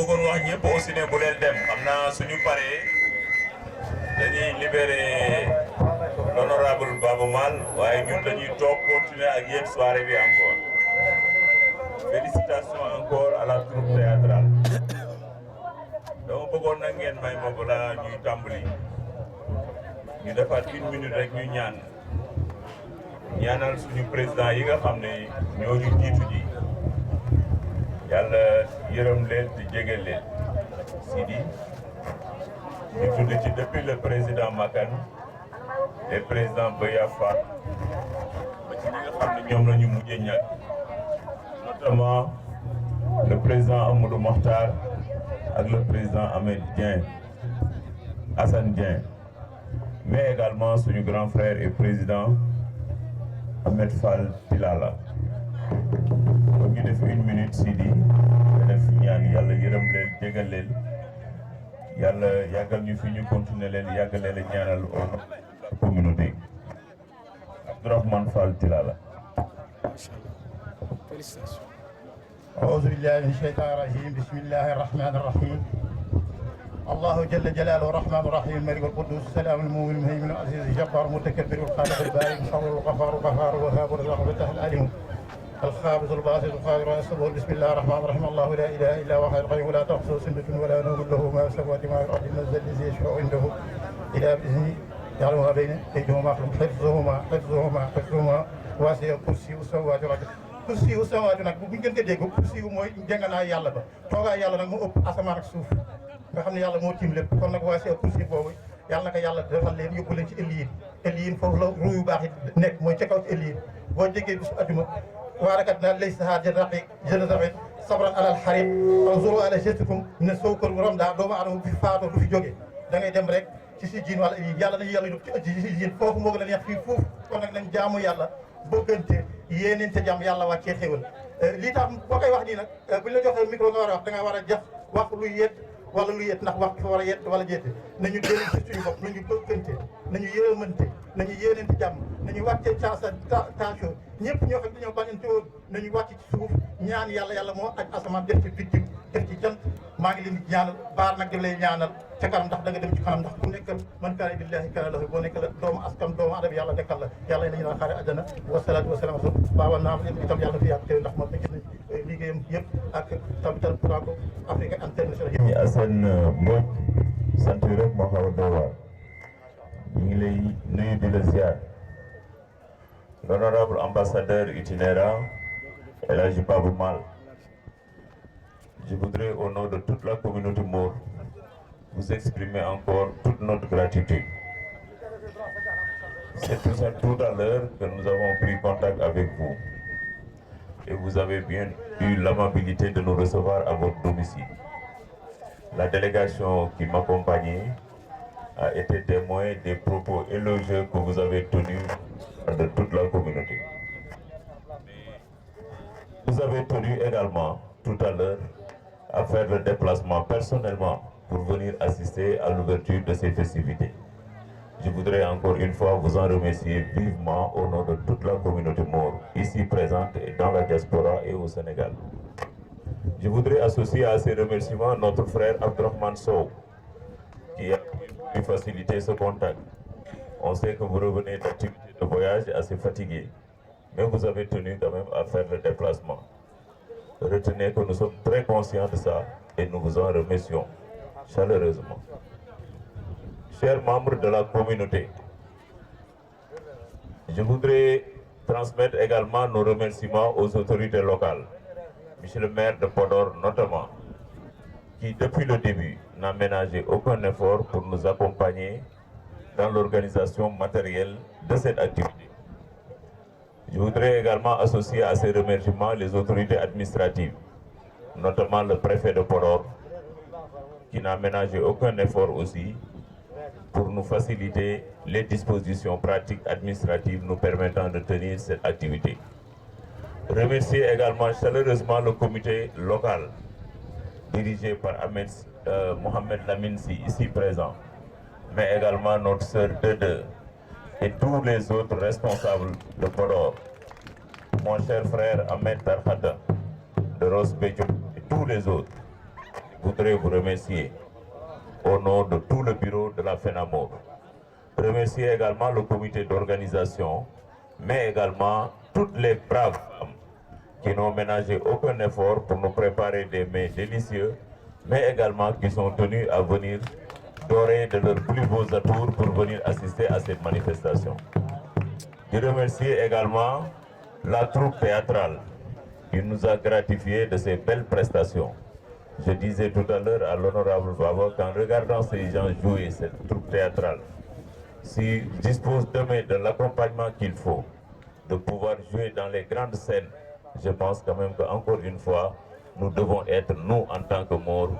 bëggoon wax ñëpp aussi ne bu leen dem xam naa suñu paree dañuy libérer l'honorable Baba Maal waaye ñun dañuy toog continuer ak yéen soirée bi encore félicitations encore à la troupe théâtrale dama bëggoon nag ngeen may ma balaa ñuy tàmbali ñu defaat 1 minute rek ñu ñaanal suñu président yi nga xam ne ñoo ñu jiitu ji yàlla yërëm leen te jégal leen Sidi ñu tudd ci depuis le président Makan le président Beyafa ba ci ñi nga xam ne ñoom la ñu mujjee ñàkk notamment le président Amadou Mokhtar ak le président Ahmed Dieng Assane Dieng mais également suñu grand frère et président Ahmed Fall Tilala kon ñu def 1 minute Sidi nga def ñaan yàlla yërëm leen jégal leen yàlla yàggal ñu fi ñu continuer leen yàggal leen ñaanal au nom de la communauté Abdourahmane Fall Tilala. Félicitations. أعوذ بالله من الشيطان الرجيم بسم الله الرحمن الرحيم الله جل جلاله الرحمن الرحيم الملك القدوس السلام المؤمن المهيمن العزيز الجبار المتكبر الخالق البارئ المصور الغفار القهار الوهاب الرزاق الفتاح العليم الخابز الباسط القادر الصبور بسم الله الرحمن الرحيم الله لا اله الا هو الحي القيوم لا تأخذه سنة ولا نوم له ما في السماوات وما في الارض ينزل الذي يشفع عنده الى باذنه يعلم ما بين ايديهم وما خلفهم حفظهما واسع كرسي السماوات والارض kursi wu samawaati nag bu ñu gën ko dégg kursi wu mooy njënganaay yàlla ba toogaay yàlla nag moo ëpp asamaan ak suuf nga xam ne yàlla moo tiim lépp kon nag waa see kursi boobu yàlla na ko yàlla defal leen yóbbu leen ci ëlliin foofu la ruu yu baax yi nekk mooy ca kaw ci ëlliin boo déggee bisu adduma waarakat naa lay sahaa jëna saxit sabran alal xarit anzuru ala gestikum ne sow kër rom daa doomu adama bu fi faatoo du fi jóge da ngay dem rek ci si jiin wala ëlliin yàlla nañu yàlla yóbbu ci si jiin foofu moo gën a neex fii foofu kon nag nañ jaamu yàlla bëggante yéeneen te jàmm yàlla wàccee xéwal lii tax boo koy wax nii nag buñ la joxee micro nga war a wax da nga war a jëf wax luy yett wala luy yett ndax wax dafa war a yett wala jette nañu dellu ci suñu bopp nañu bëggante nañu yërëmante nañu yéeneen te jàmm nañu wàccee tension ñëpp ñoo xam dañoo bañante woon nañu wàcc ci suuf ñaan yàlla moo aj asamaan def ci biddiw def ci jant maa ngi leen di ñaanal baar nag daf lay ñaanal ca kanam ndax da nga dem ci kanam ndax ku nekkal man kaana billahi kaana lahu boo nekkal doomu askan doomu adama yàlla nekkal la yàlla nañu naan xaare àjjana wasalaatu wasalaam baawa naam itam yàlla fi yàgg teew ndax moom gis nañ liggéeyam yëpp ak tabital Prago Afrique international ñi Assane Mbodj sant rek moo xaw a doy waar ñu ngi lay nuyu di la ziar l'honorable ambassadeur itinérant El Hadji Baba Maal. Je voudrais, au nom de toute la communauté Maure, vous exprimer encore toute notre gratitude. C'est tout à l'heure que nous avons pris contact avec vous. Et vous avez bien eu l'amabilité de nous recevoir à votre domicile. La délégation qui m'accompagnait a été témoin des propos élogieux que vous avez tenus de toute la communauté. Vous avez tenu également, tout à l'heure, à faire le déplacement personnellement pour venir assister à l'ouverture de ces festivités. Je voudrais encore une fois vous en remercier vivement au nom de toute la communauté Maure, ici présente et dans la diaspora et au Sénégal. Je voudrais associer à ces remerciements notre frère Abdourahmane Sow, qui a pu faciliter ce contact. On sait que vous revenez d'activités de voyage assez fatigués, mais vous avez tenu quand même à faire le déplacement. Retenez que nous sommes très conscients de ça et nous vous en remercions chaleureusement. Chers membres de la communauté, je voudrais transmettre également nos remerciements aux autorités locales, Monsieur le maire de Podor notamment, qui depuis le début n'a ménagé aucun effort pour nous accompagner dans l'organisation matérielle de cette activité. Je voudrais également associer à ces remerciements les autorités administratives, notamment le préfet de Podor, qui n'a ménagé aucun effort aussi pour nous faciliter les dispositions pratiques administratives nous permettant de tenir cette activité. Remercier également chaleureusement le comité local, dirigé par Mohamed Laminsi, ici présent, mais également notre sœur Dede et tous les autres responsables de Podor, mon cher frère Ahmed Tarhada de Rosbedjo et tous les autres. voudrais vous remercier au nom de tout le bureau de la FENAMOR. Remercier également le comité d'organisation, mais également toutes les braves femmes qui n'ont ménagé aucun effort pour nous préparer des mets délicieux, mais également qui sont tenues à venir dorer de leurs plus beaux atours pour venir assister à cette manifestation. Je remercie également la troupe théâtrale qui nous a gratifié de ces belles prestations. Je disais tout à l'heure à l'honorable Baba qu'en regardant ces gens jouer cette troupe théâtrale, s'ils disposent demain de l'accompagnement qu'il faut, de pouvoir jouer dans les grandes scènes, je pense quand même qu'encore une fois, nous devons être, nous, en tant que Maures,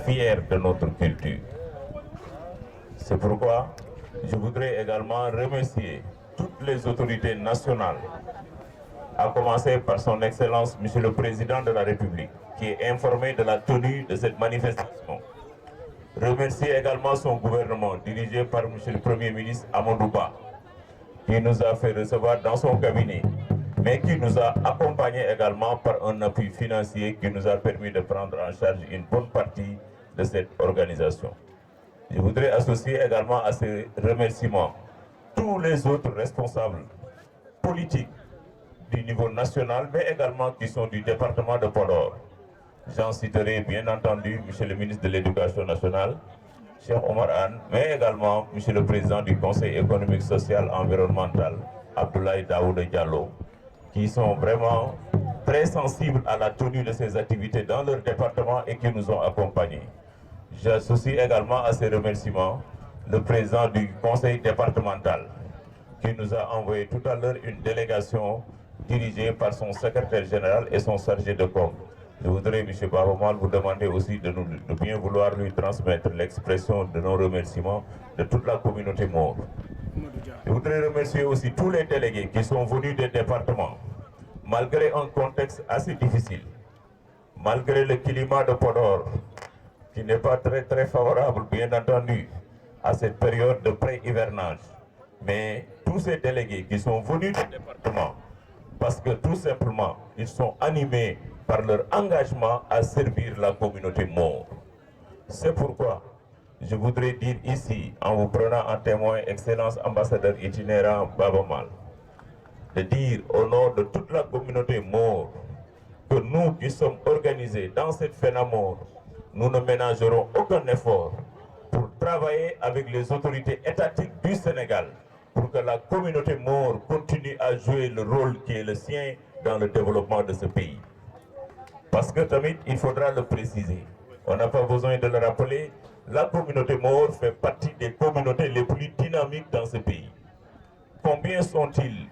fiers de notre culture. C'est pourquoi je voudrais également remercier toutes les autorités nationales, à commencer par son Excellence, Monsieur le Président de la République, qui est informé de la tenue de cette manifestation. Remercier également son gouvernement, dirigé par Monsieur le Premier ministre Amadou Ba, qui nous a fait recevoir dans son cabinet, mais qui nous a accompagnés également par un appui financier qui nous a permis de prendre en charge une bonne partie de cette organisation. Je voudrais associer également à ces remerciements tous les autres responsables politiques du niveau national, mais également qui sont du département de Podor. J'en citerai bien entendu Monsieur le ministre de l'Éducation nationale, Cheikh Omar Anne, mais également Monsieur le Président du Conseil économique, social, environnemental, Abdoulaye Daouda Diallo, qui sont vraiment très sensibles à la tenue de ces activités dans leur département et qui nous ont accompagnés. J'associe également à ces remerciements le président du conseil départemental qui nous a envoyé tout à l'heure une délégation dirigée par son secrétaire général et son chargé de com. Je voudrais, M. Bahomal, vous demander aussi de bien vouloir lui transmettre l'expression de nos remerciements de toute la communauté Maure. Je voudrais remercier aussi tous les délégués qui sont venus des départements, malgré un contexte assez difficile, malgré le climat de Podor, qui n'est pas très favorable, bien entendu, à cette période de pré-hivernage. Mais tous ces délégués qui sont venus du département, parce que tout simplement, ils sont animés par leur engagement à servir la communauté Maure. C'est pourquoi je voudrais dire ici, en vous prenant en témoin, Excellence ambassadeur itinérant Baba Mal, de dire au nom de toute la communauté Maure que nous qui sommes organisés dans cette FENAMOR, nous ne ménagerons aucun effort pour travailler avec les autorités étatiques du Sénégal pour que la communauté Maure continue à jouer le rôle qui est le sien dans le développement de ce pays. Parce que tamit, il faudra le préciser, on n'a pas besoin de le rappeler, la communauté Maure fait partie des communautés les plus dynamiques dans ce pays. Combien sont-ils,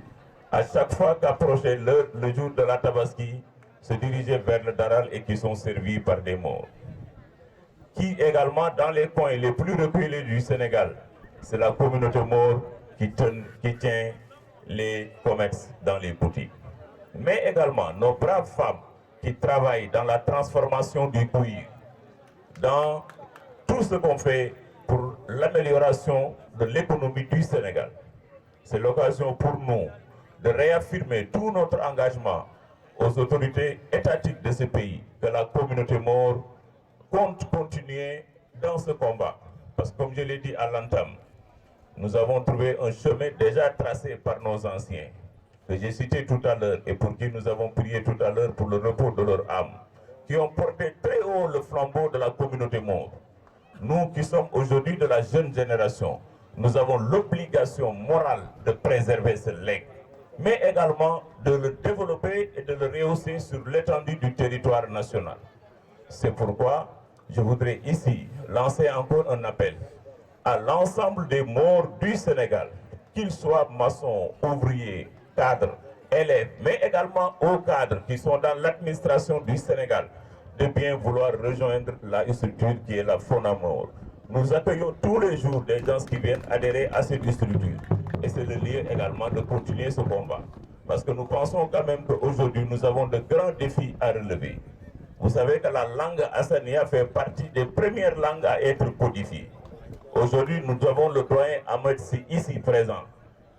à chaque fois qu'approchait le jour de la Tabaski, se diriger vers le Daral et qui sont servis par des Maures? Qui également, dans les coins les plus reculés du Sénégal, c'est la communauté Maure qui tient les commerces dans les boutiques. Mais également, nos braves femmes qui travaillent dans la transformation du cuir, dans tout ce qu'on fait pour l'amélioration de l'économie du Sénégal. C'est l'occasion pour nous de réaffirmer tout notre engagement aux autorités étatiques de ce pays, que la communauté Maure compte continuer dans ce combat. Parce que comme je l'ai dit à l'entame, nous avons trouvé un chemin déjà tracé par nos anciens, que j'ai cité tout à l'heure et pour qui nous avons prié tout à l'heure pour le repos de leur âme, qui ont porté très haut le flambeau de la communauté Maure. Nous qui sommes aujourd'hui de la jeune génération, nous avons l'obligation morale de préserver ce legs, mais également de le développer et de le rehausser sur l'étendue du territoire national. C'est pourquoi je voudrais ici lancer encore un appel à l'ensemble des Maures du Sénégal, qu'ils soient maçons, ouvriers, cadres, élèves, mais également aux cadres qui sont dans l'administration du Sénégal, de bien vouloir rejoindre la structure qui est la FONAMOR. Nous accueillons tous les jours des gens qui viennent adhérer à cette structure. Et c'est le lieu également de continuer ce combat. Parce que nous pensons quand même qu'aujourd'hui, nous avons de grands défis à relever. Vous savez que la langue hassania fait partie des premières langues à être codifiées. Aujourd'hui, nous avons le doyen Ahmed Sy ici présent,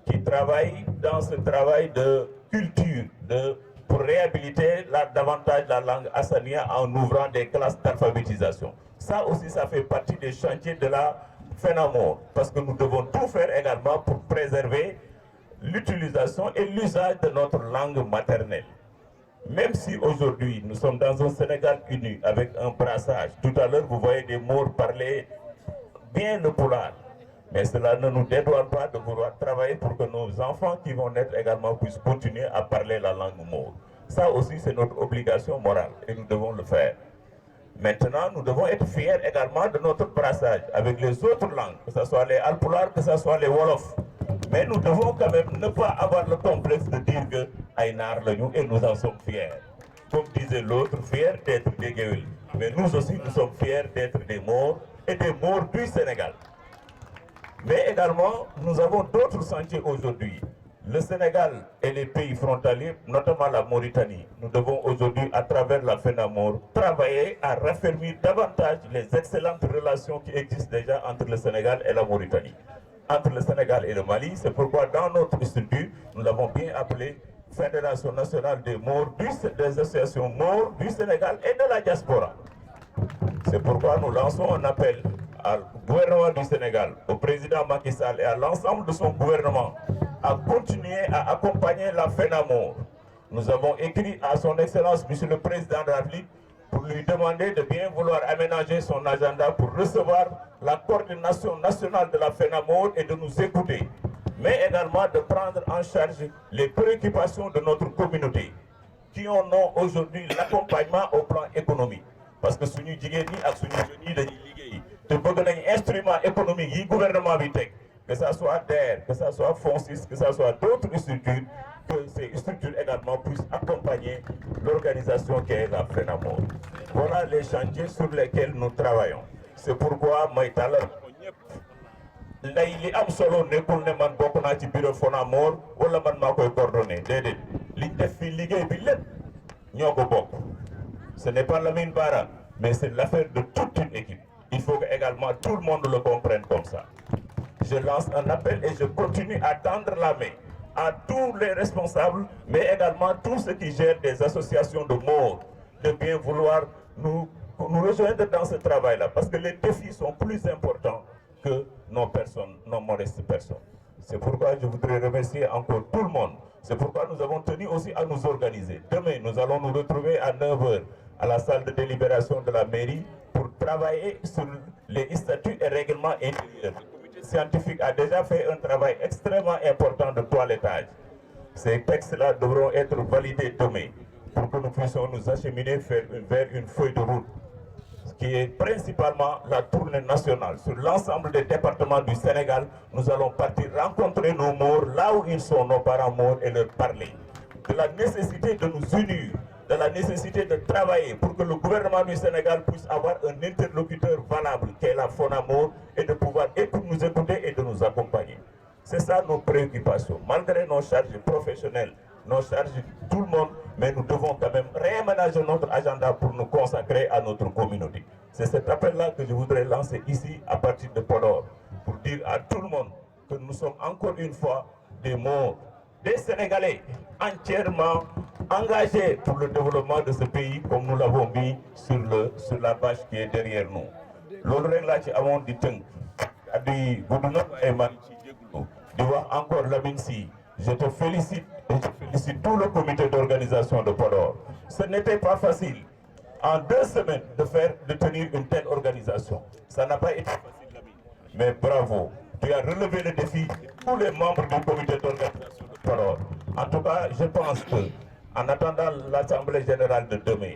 qui travaille dans ce travail de culture, de pour réhabiliter davantage la langue hassania en ouvrant des classes d'alphabétisation. Ça aussi, ça fait partie des chantiers de la FENAMOR, parce que nous devons tout faire également pour préserver l'utilisation et l'usage de notre langue maternelle. Même si aujourd'hui nous sommes dans un Sénégal uni avec un brassage, tout à l'heure vous voyez des Maures parler bien le pulaar, mais cela ne nous dédouane pas de vouloir travailler pour que nos enfants qui vont naître également puissent continuer à parler la langue Maure. Ça aussi c'est notre obligation morale et nous devons le faire. Maintenant, nous devons être fiers également de notre brassage avec les autres langues, que ce soit les Alpulaar, que ce soit les Wolof. Mais nous devons quand même ne pas avoir le complexe de dire que Aïnar Lagnou et nous en sommes fiers. Comme disait l'autre, fiers d'être des Guéwil. Mais nous aussi, nous sommes fiers d'être des Maures et des Maures du Sénégal. Mais également, nous avons d'autres sentiers aujourd'hui. Le Sénégal et les pays frontaliers, notamment la Mauritanie, nous devons aujourd'hui, à travers la FENAMOR, travailler à raffermir davantage les excellentes relations qui existent déjà entre le Sénégal et la Mauritanie. Entre le Sénégal et le Mali, c'est pourquoi dans notre structure, nous l'avons bien appelé Fédération nationale des Maures, des associations Maures du Sénégal et de la diaspora. C'est pourquoi nous lançons un appel au gouvernement du Sénégal, au président Macky Sall et à l'ensemble de son gouvernement à continuer à accompagner la FENAMOR. Nous avons écrit à son Excellence, Monsieur le Président de la République, pour lui demander de bien vouloir aménager son agenda pour recevoir la coordination nationale de la FENAMOR et de nous écouter, mais également de prendre en charge les préoccupations de notre communauté, qui en ont aujourd'hui l'accompagnement au plan économique. Parce que suñu jigéen ñi ak suñu jeunes yi dañuy liggéey te bëgg nañ instrument économique yi gouvernement bi teg, que ça soit DER, que ça soit FONSIS, que ça soit d'autres structures, que ces structures également puissent accompagner l'organisation qui est la FENAMOR. Voilà les chantiers sur lesquels nous travaillons. C'est pourquoi may talal nday li am solo nekkul ne man bokk naa ci bureau FENAMOR wala man maa koy coordonné déedéet liñ def fi liggéey bi lépp ñoo ko bokk. Ce n'est pas Lamine Bara, mais c'est l'affaire de toute une équipe. Il faut que également tout le monde le comprenne comme ça. Je lance un appel et je continue à tendre la main à tous les responsables, mais également tous ceux qui gèrent des associations de Maures, de bien vouloir nous rejoindre dans ce travail-là, parce que les défis sont plus importants que nos personnes, nos modestes personnes. C'est pourquoi je voudrais remercier encore tout le monde. C'est pourquoi nous avons tenu aussi à nous organiser. Demain, nous allons nous retrouver à 9h à la salle de délibération de la mairie pour travailler sur les statuts et règlements intérieurs. Le comité scientifique a déjà fait un travail extrêmement important de toilettage. Ces textes-là devront être validés demain pour que nous puissions nous acheminer vers une feuille de route, qui est principalement la tournée nationale. Sur l'ensemble des départements du Sénégal, nous allons partir rencontrer nos Maures là où ils sont, nos parents Maures, et leur parler de la nécessité de nous unir, de la nécessité de travailler pour que le gouvernement du Sénégal puisse avoir un interlocuteur valable, qui est la FENAMOR, et de pouvoir nous écouter et de nous accompagner. C'est ça nos préoccupations. Malgré nos charges professionnelles, nos charges de tout le monde, mais nous devons quand même réaménager notre agenda pour nous consacrer à notre communauté. C'est cet appel-là que je voudrais lancer ici à partir de Podor, pour dire à tout le monde que nous sommes encore une fois des Maures, des Sénégalais entièrement engagés pour le développement de ce pays, comme nous l'avons mis sur la page qui est derrière nous. Loolu rek laa ci amoon di tënk di gudd na ay man ci jégalu di wax encore Lamine Sy, je te félicite et je félicite tout le comité d'organisation de Podor. Ce n'était pas facile en 2 semaines de tenir une telle organisation. Ça n'a pas été facile, Lamine. Mais bravo, tu as relevé le défi de tous les membres du comité d'organisation de Podor. En tout cas, je pense que en attendant l'Assemblée générale de demain,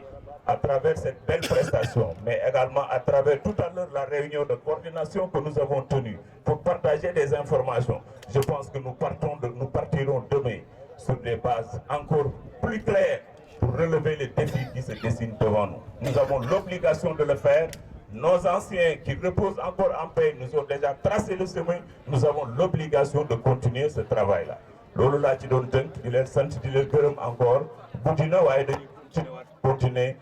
à travers cette belle prestation, mais également à travers tout à l'heure la réunion de coordination que nous avons tenue pour partager des informations, je pense que nous partirons demain sur des bases encore plus claires pour relever les défis qui se dessinent devant nous. Nous avons l'obligation de le faire. Nos anciens qui reposent encore en paix nous ont déjà tracé le chemin. Nous avons l'obligation de continuer ce travail-là. Loolu laa ci doon tënk di leen sant di leen gërëm encore guddi na waaye dañuy continuer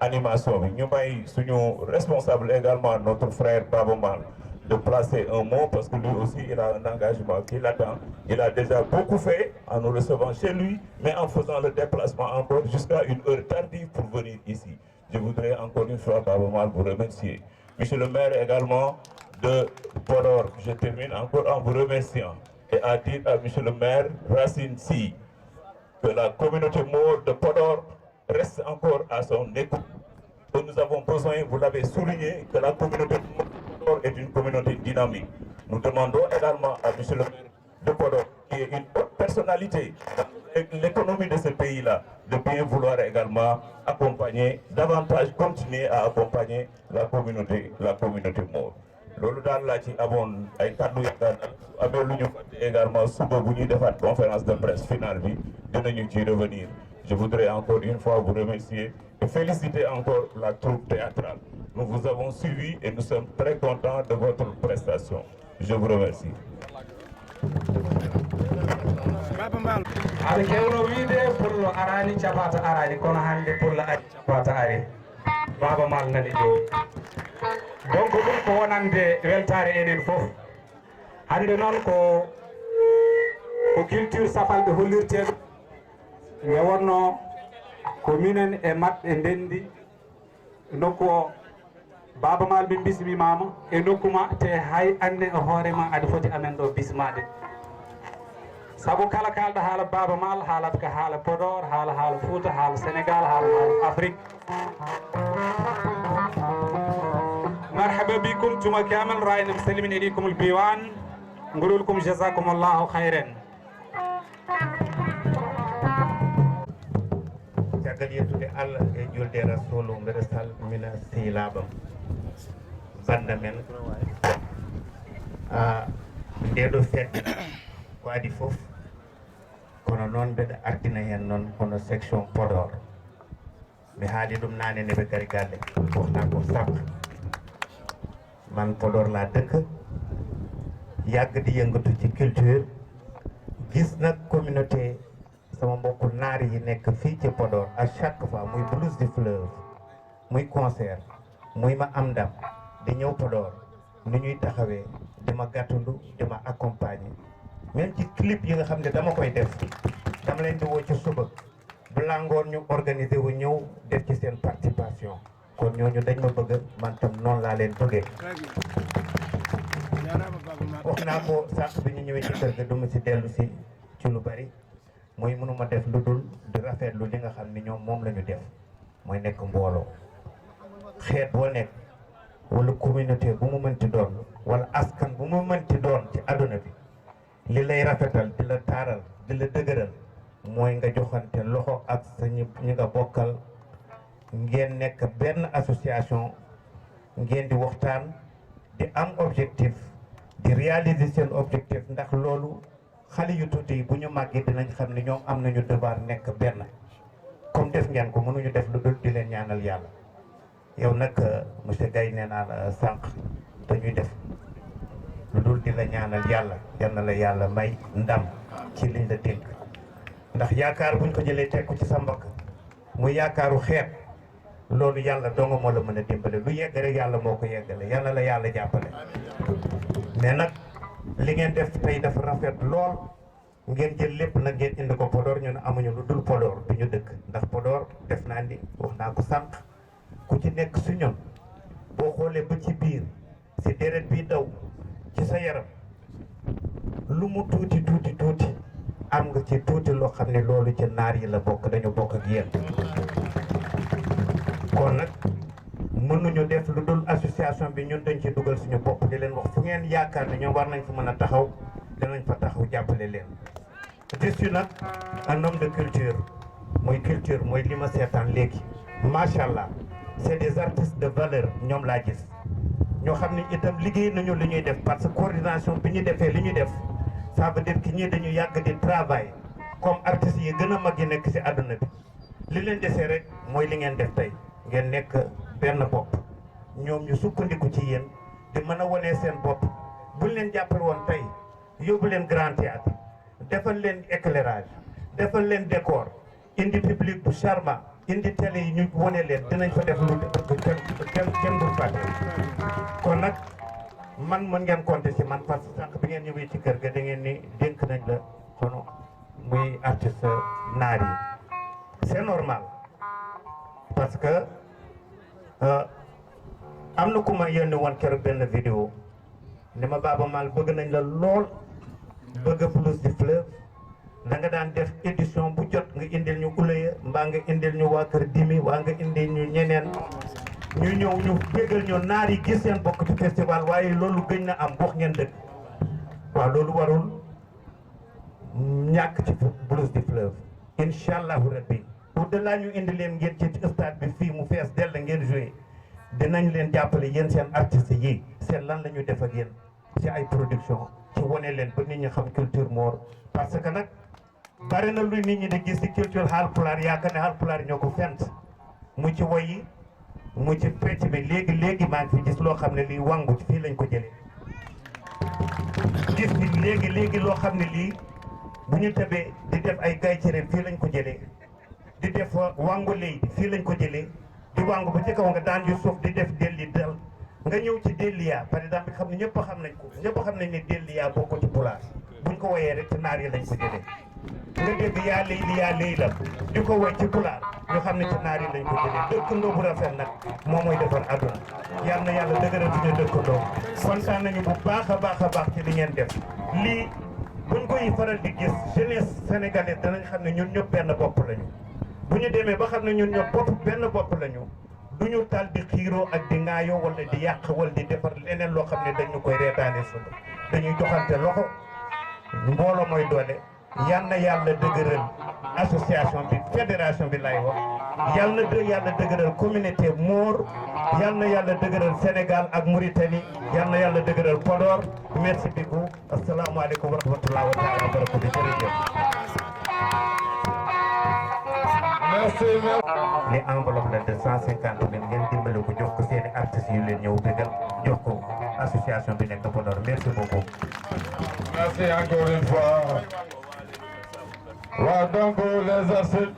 animation bi ñu may suñu responsable également notre frère Baba Mal de placer un mot parce que lui aussi il a un engagement qui l'attend. Il a déjà beaucoup fait en nous recevant chez lui, mais en faisant le déplacement encore jusqu'à une heure tardive pour venir ici. Je voudrais encore une fois, Baba Mal, vous remercier. Monsieur le maire également de Podor, je termine encore en vous remerciant et à dire à monsieur le maire Racine Sy que la communauté maure de Podor reste encore à son écoute. Que nous avons besoin, vous l'avez souligné, que la communauté de Podor est une communauté dynamique. Nous demandons également à monsieur le maire de Podor, qui est une haute personnalité dans l'économie de ce pays-là, de bien vouloir également accompagner, davantage continuer à accompagner la communauté maure. Loolu daal laa ci amoon ay kàddu yaakaar naa su amee lu ñu fàtte également suba bu ñuy defaat conférence de presse finale bi dinañu ci revenir. Je voudrais encore une fois vous remercier et féliciter encore la troupe théâtrale. Nous vous avons suivi et nous sommes très contents de votre prestation. Je vous remercie. aɗa kewno wiide pour lo arani capata arani kono hande pour lo ari capata ari Baba Mal nani joni donc ɗum ko wonande weltare enen foof hande noon ko culture safalɓe hollirteɗo nde wonno ko minen e maɓɓe ndendi nokku o Baba Mal min bismimama e nokkuma te hay anne e hoorema aɗa foti amen ɗo bismade sabu kala kalɗo haala Baba Mal haalat ko haala Podor haala Fouta haala Sénégal haala Afrique marhaba bikum tuma kamal rayna muslimin ilaykum albiwan ngululkum jazakumullahu khairan caggal yettude Allah e julde rasulu mbeɗa salmina sehilaɓam banda men ndeɗo fedde ko adi foof kono noon mbeɗa ardina hen noon hono section Podor mi haali ɗum nane nde ɓe gari galle wofna ko sappo man Podor la dëkk yàgg di yëngatu ci culture gis nag communauté sama mbokku naar yi nekk fii ci Podor à chaque fois muy blues du fleuve muy concert muy ma am ndam di ñëw Podor ni ñuy taxawee di ma gàttandu di ma accompagner même ci clip yi nga xam ne dama koy def dama leen di woo ci suba bu langoon ñu organiser wu ñëw def ci seen participation kon ñooñu dañ ma bëgg man tam noonu laa leen bëggee wax naa ko sànq bi ñu ñëwee ci kër ga du ma si dellu si ci lu bari mooy mënuma def lu dul di rafetlu li nga xam ni ñoom moom la ñu def mooy nekk mbooloo xeet boo nekk wala communauté bu mu mënti doon wala askan bu mu mënti doon ci àdduna bi li lay rafetal di la taaral di la dëgëral mooy nga joxante loxo ak sa ñi nga bokkal ngeen nekk benn association ngeen di waxtaan di am objectif di réaliser seen objectif ndax loolu xale yu tuuti yi bu ñu màggee dinañ xam ne ñoom am nañu devoir nekk benn comme def ngeen ko mënuñu def lu dul di leen ñaanal yàlla yow nag monsieur Gaye nee naa la sànq dañuy def lu dul di la ñaanal yàlla yal na la yàlla may ndam ci liñ la dénk ndax yaakaar buñ ko jëlee teg ko ci sa mbokk mu yaakaaru xeet loolu yàlla donga moo la mën a dimbale lu yegg rek yàlla moo ko yeggale yal na la yàlla jàppale mais nag li ngeen def tey dafa rafet lool ngeen jël lépp nag ngeen indi ko Podor ñu ne amuñu lu dul Podor bi ñu dëkk ndax Podor def naa ni wax naa ko sànq ku ci nekk su ñun boo xoolee ba ci biir si deret bi daw ci sa yaram lu mu tuuti am nga ci tuuti loo xam ne loolu ci naar yi la bokk dañu bokk ak yéen kon nag mënuñu def lu dul association bi ñun dañ ci dugal suñu bopp di leen wax fu ngeen yaakaar ne ñoom war nañ fa mën a taxaw dinañ fa taxaw jàppale leen je suis nag un homme de culture mooy li ma seetaan léegi macha allah c'est des artistes de valeur ñoom laa gis ñoo xam ne itam liggéey nañu li ñuy def parce que coordination bi ñu defee li ñu def ça veut dire que ñii dañu yàgg di travail comme artistes yi gën a mag yi nekk ci àdduna bi li leen desee rek mooy li ngeen def tey ngeen nekk benn bopp ñoom ñu sukkandiku ci yéen di mën a wonee seen bopp buñ leen jàppale woon tey yóbbu leen grand théâtre defal leen éclairage defal leen décor indi public bu charmant indi télé yi ñu wone leen dinañ fa def lu kenn du fàtte kon nag man mën ngeen compter ci man parce que sànq bi ngeen ñëwee ci kër ga da ngeen ni dénk nañ la kono muy artiste naar yi c'est normal parce que am na ku ma yónni woon keroog benn vidéo ne ma Baaba Maal bëgg nañ la lool bëgg Blues du Fleuve da nga daan def édition bu jot nga indil ñu Ouleye mbaa nga indil ñu waa kër Dimi waa nga indil ñu ñeneen ñu ñëw ñu bégal ñu naar yi gis seen bokk ci festival waaye loolu gëj na am wax ngeen dëgg waaw loolu warul ñàkk ci Blues du Fleuve incha allahu rabbi au-delà ñu indi leen ngeen ci stade bi fii mu fees dell ngeen joué dinañ leen jàppale yéen seen artistes yi seen lan la ñu def ak yéen ci ay production ci wane leen ba nit ñi xam culture Mor parce que nag bari na lu nit ñi di gis ci culture Haalpulaar yaakaar ne Haalpulaar ñoo ko fent mu ci woy yi mu ci pecc bi léegi maa ngi fi gis loo xam ne lii wangu ci fii lañ ko jëlee gis ni léegi loo xam ne lii bu ñu tëbee di def ay gay cere fii lañ ko jëlee di def wangu lay fii lañ ko jëlee di wangu ba ci kaw nga daan yu suuf di def delli dal nga ñëw ci delliya par exemple xam ne ñëpp xam nañ ko ñëpp xam nañ ne delliya boo ko ci pulaar buñ ko woyee rek ci naar yi lañ ko jëlee nga dégg yaa léy la di ko woy ci pulaar ñu xam ne ci naar yi lañ ko jëlee dëkkandoo bu rafet nag moom mooy defar àdduna yal na yàlla dëgëral suñu dëkkandoo kontaan nañu bu baax a baax ci li ngeen def lii buñ koy faral di gis jeunesse sénégalaise danañ xam ne ñun ñëpp benn bopp lañu bu ñu demee ba xam ne ñun ñëpp benn bopp lañu du ñu tal di xiiroo ak di ŋaayoo wala di yàq wala di defar leneen loo xam ne dañu koy reetaane suba dañuy joxante loxo mbooloo mooy doole yal na yàlla dëgëral association bi fédération bi lay wax yal na yàlla dëgëral communauté Mor yal na yàlla dëgëral Sénégal ak Mauritanie yal na yàlla dëgëral Podor merci beaucoup asalaamaaleykum wa rahmatulah wa taala wa barakatu jërëjëf. merci. les enveloppes la de 150 000 ngeen dimbale ko jox ko seeni artistes yu leen ñëw bégal jox ko association bi nekk Podor merci beaucoup. merci encore une fois. waaw donc les artistes